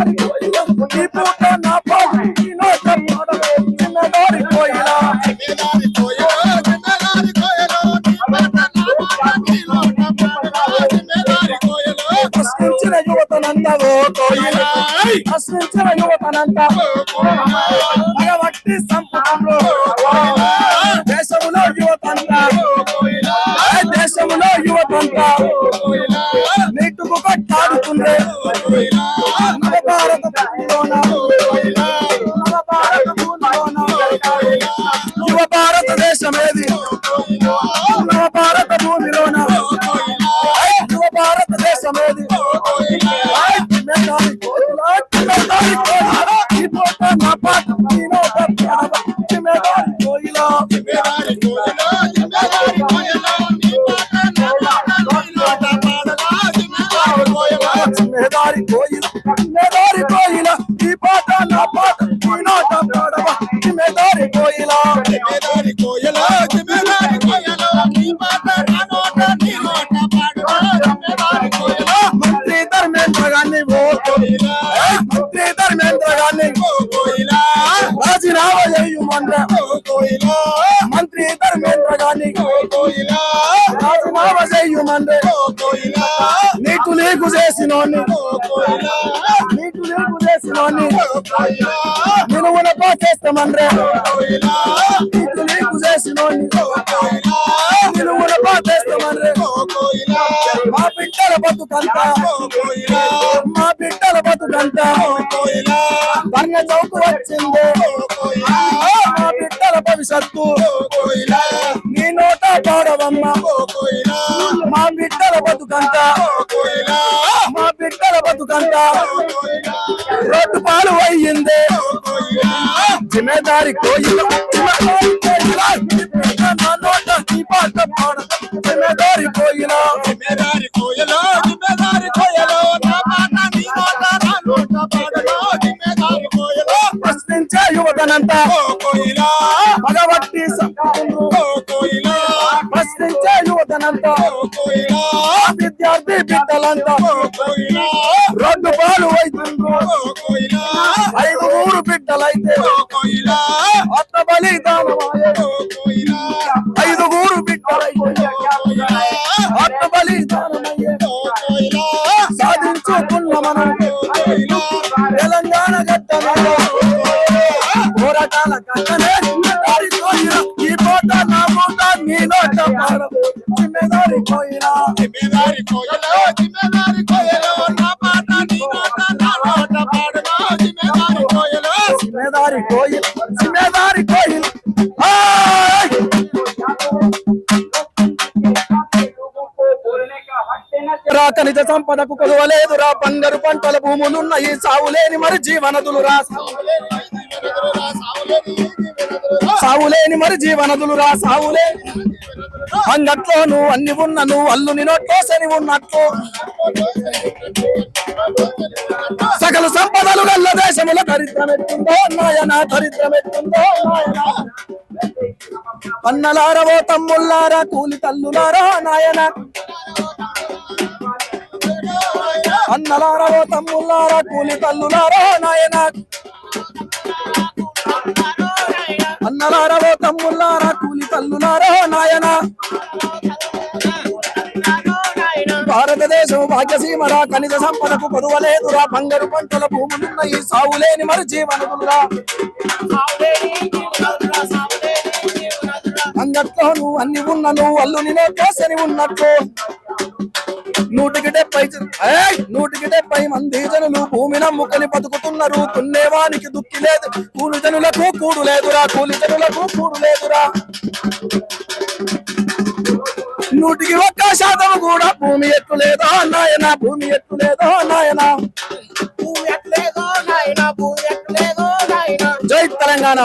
ఈ పూట నా పాట ఈ నోట పాడవే చిన్నదారి కోయిలా ప్రశ్నించిన యువతనంతా ఓ కోయిలా ప్రశ్నించిన యువతనంతా మగవట్టి సంపుటంలో దేశంలో యువతంతా దేశంలో యువతంతా నీటుకు కట్టాడుతుండే నవభారత యువ భారతదేశమేది నవ భారత భూమిలోన యువ భారతదేశమేది నా పాట కోయిలా మేదారి కోయిలా ఈ పాట నా పాట ఈ నోట పాడవా మేదారి కోయిలా మంత్రి ధర్మేంద్ర గారిని మంత్రి ధర్మేంద్ర గారిని రాజీనామా చేయమంటే మంత్రి ధర్మేంద్ర గారిని రాజీనామా చేయమంటే నీకు నీకు చేసినోని నిలువున పాకేస్తామండ్రే నీకు నీకు చేసినోని నిలువున పాకేస్తామండ్రే మా బిడ్డల బతుకంతా ధర్మ చౌకు వచ్చింది మా బిడ్డల భవిష్యత్తు నీ నోట పాడవమ్మ మా బిడ్డల బతుకంతా రోడ్డు పాలు అయ్యింది జిమ్మేదారి కోయిలా నా నోట ఈ పాట పాడ జిమ్మేదారి కోయిలా ప్రశ్నించే యువతనంతా మగవట్టి ప్రశ్నించే యువతనంతా విద్యార్థి బిడ్డలంతా రెండు పాలు అవుతుండ్రు 5 బిడ్డలైతే ఆత్మ బలిదానమాయే 5 బిడ్డలైతే ఆత్మ బలిదానమయ్యే సాధించుకున్న మనం తెలంగాణ గడ్డలో పోరాటాల కట్టనే ఈ పోట నా పోట నీ నోట జిమ్మేదారి కోయిలా జిమ్మేదారి కోయిల్ రా ఖనిజ సంపదకు కొదవలేదురా బంగారు పంటల భూములున్నాయి సావులేని మరి జీవనదులురా సావులేని అంగట్లో నువ్వు అన్ని ఉన్న నువ్వు అల్లుని నోట్లో శని ఉన్నట్లు సకల సంపదలు గల్ల దేశముల దరిద్రమెత్తుందో నాయన అన్నలారవో తమ్ముళ్ళారా కూలి తల్లులారా నాయన అన్నలారవో తమ్ముళ్ళారా కూలి తల్లులారా నాయన అన్నలారవో తమ్ముళ్ళారా కూలి తల్లులారా నాయన భారతదేశం భాగ్యసీమరా ఖనిజ సంపదకు కొదువలేదురా బంగారు పంటల భూములున్నాయి సావులేని మరి జీవనదులురా అంగట్లో నువ్వు అన్ని ఉన్న నువ్వు అల్లుని కోసని ఉన్నట్లు 170 మంది జనులు భూమి నమ్ముకొని బతుకుతున్నారు తున్నేవానికి దుక్కి లేదు కూలి జనులకు కూడు లేదురా 1% కూడా భూమి ఎట్లు లేదో నాయన జై తెలంగాణ.